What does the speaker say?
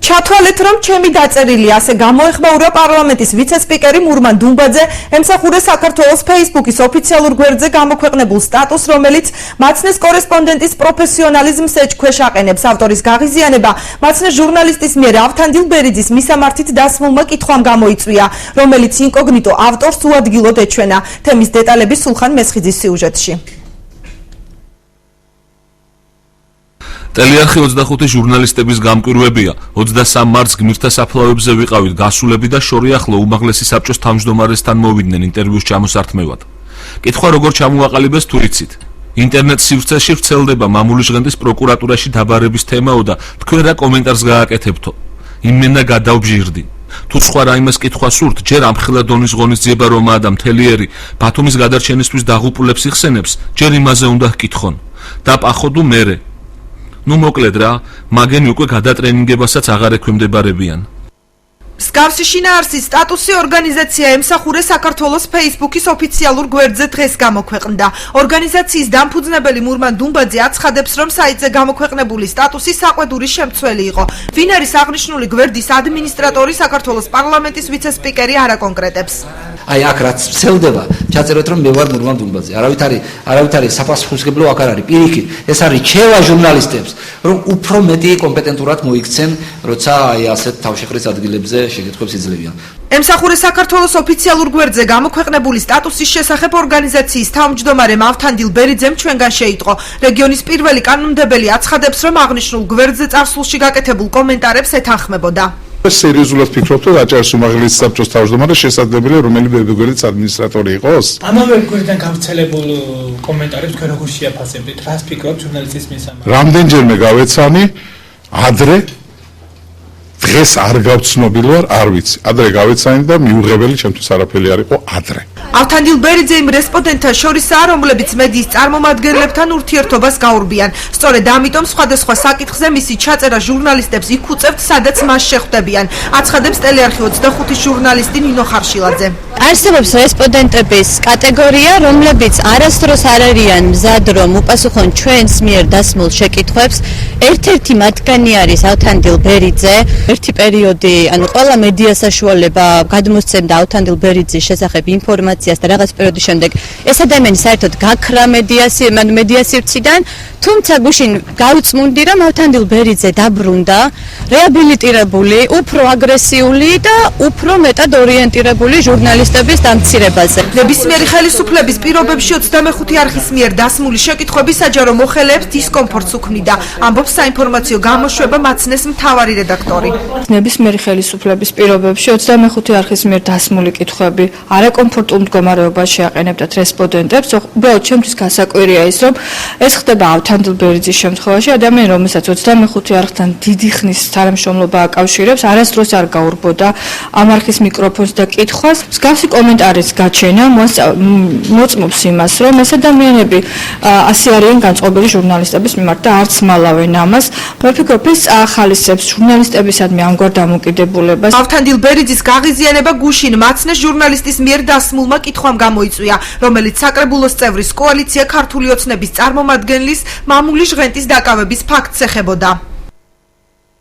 ჩათვალეთ, რომ ჩემი დაწერილი ასე გამოეხმაურა პარლამენტის ვიცე-სპიკერი მურმან დუმბაძე ემსახურა საქართველოს Facebook-ის ოფიციალურ გვერდზე გამოქვეყნებულ სტატუსს, რომელიც მაცნეს კორესპონდენტის პროფესიონალიზმს ეჭქვეშ აყენებს. ავტორის გაღიზიანება მაცნეს ჟურნალისტის მიერ ავთანდილ ბერიძის მისამართით დასმულმა კითხვამ გამოიწვია, რომელიც ინკოგნიტო ავტორს უადგილოდ ეჩვენა. თემის დეტალები სულხან მესხიძის სიუჟეტში. ტელიარხი 25 ჟურნალისტების გამკვირვებია. 23 მარტს გმირთა საფლავებზე ვიყავით გასულები და შორი ახლო უმაღლესი საბჭოს თავმჯდომარესთან მოვიდნენ ინტერვიუს ჩამოსართმევად. კითხვა როგორ ჩამოაყალიბეს თუ იცით? ინტერნეტ სივრცეში ვრცელდება მამული ჟღენტის პროკურატურაში დაბარების თემაო და თქვენ რა კომენტარს გააკეთებთო? იმენა გადავბჟირდი. თუ სხვა რაიმეს კითხვა სურთ, ჯერ ამხელა დონის ღონისძიება რომაა და მთელი ბათუმის გადარჩენისთვის დაღუპულებს იხსენებს, ჯერ იმაზე უნდა ჰკითხონ. და პახოდუ მერე. ნუ მოკლედ რა, მაგენი უკვე გადატრენინგებასაც აღარ ექვემდებარებიან. მსგავსი შინაარსის სტატუსი ორგანიზაცია ემსახურე საქართველოს Facebook-ის ოფიციალურ გვერდზე დღეს გამოქვეყნდა. ორგანიზაციის დამფუძნებელი მურმან დუმბაძე აცხადებს, რომ საიტზე გამოქვეყნებული სტატუსი საყვედური შემცველი იყო. ვინ არის აღნიშნული გვერდის ადმინისტრატორი საქართველოს პარლამენტის ვიცე-სპიკერი არ აკონკრეტებს. აი აქ რაც ვრცელდება, ჩაწერეთ რომ მე ვარ მურმან დუმბაძე. არავითარი საფასხურსგებლო აქ არ არის. პირიქით, ეს არის ჩევა ჟურნალისტებს, რომ უფრო მეტი კომპეტენტურად მოიქცენ, როცა აი ასეთ თავშეყრის ადგილებზე შეკითხვებს იძლევიან. ემსახურე საქართველოს ოფიციალურ გვერდზე გამოქვეყნებული სტატუსის შესახებ ორგანიზაციის თავმჯდომარე ავთანდილ ბერიძემ ჩვენგან შეიტყო. რეგიონის პირველი კანონმდებელი აცხადებს, რომ აღნიშნულ გვერდზე წარსულში გაკეთებულ კომენტარებს ეთანხმებოდა. სერიოზულად ფიქრობთ, რომ აჭარის უმაღლესი საბჭოს თავმჯდომარე შესაძლებელია რომელიმე გვერდის ადმინისტრატორი იყოს? ამავე გვერდიდან გავრცელებულ კომენტარებს თქვენ როგორ შეაფასებთ? რას ფიქრობთ ჟურნალისტის მისამართი? რამდენჯერმე გავეცანი, ადრე დღეს არ გავცნობილი ვარ, არ ვიცი. ადრე გავეცანი და მიუღებელი ჩემთვის არაფერი არ იყო ადრე. ავთანდილ ბერიძე იმ რესპონდენტთა შორისაა, რომლებიც მედიის წარმომადგენლებთან ურთიერთობას გაურბიან. სწორედ ამიტომ სხვადასხვა საკითხზე მისი ჩაწერა ჟურნალისტებს იქ უწევთ, სადაც მას შეხვდებიან. აცხადებს ტელეარხი 25-ის ჟურნალისტი ნინო ხარშილაძე. არსებობს რესპონდენტების კატეგორია, რომლებიც არასდროს არ არიან მზად, რომ უპასუხონ ჩვენს მიერ დასმულ შეკითხვებს. ერთ-ერთი მათგანი არის ავთანდილ ბერიძე. ერთი პერიოდი, ანუ ყველა მედია საშუალება გადმოსცემდა ავთანდილ ბერიძის შესახებ ინფორმაციას და რაღაც პერიოდის შემდეგ ეს ადამიანი საერთოდ გაქრა მედია სივრციდან, თუმცა გუშინ გავწმუნდი, რომ ავთანდილ ბერიძე დაბრუნდა, რეაბილიტირებული, უფრო აგრესიული და უფრო მეტად ორიენტირებული ჟურნალისტების დამცირებაზე. ნებისმიერი ხელისუფლების პირობებში 25 არხის მიერ დასმული შეკითხვები საჯარო მოხელეებს დისკომფორტს უქმნიდა, ამბობს საინფორმაციო გამოშვება მაცნეს მთავარი რედაქტორი. ნებისმიერი ხელისუფლების პირობებში 25 არხის მიერ დასმული კითხვები არაკომფორტულ მდგომარეობაში აყენებდათ რესპონდენტებს. უბრალოდ ჩემთვის გასაკვირია ის, რომ ეს ხდება ავთანდილ ბერიძის შემთხვევაში, ადამიანი, რომელსაც 25 არხთან დიდი ხნის თანამშრომლობა აკავშირებს, არასდროს არ გაურბოდა ამ არხის მიკროფონს და კითხვას. მსგავსი კომენტარის გაჩენა მოწმობს იმას, რომ ეს ადამიანები ასე არიან განწყობილი ჟურნალისტების მიმართ და არც მალავენ ამას. მე ვფიქრობ, ეს ახალისებს ჟურნალისტებისადმი ამგვარ დამოკიდებულებას. ავთანდილ ბერიძის გაღიზიანება გუშინ მაცნეს ჟურნალისტის მიერ დასმულმა კითხვამ გამოიწვია, რომელიც საკრებულოს წევრის კოალიცია ქართული ოცნების წარმომადგენლის მამული ჟღენტის დაკავების ფაქტს ეხებოდა.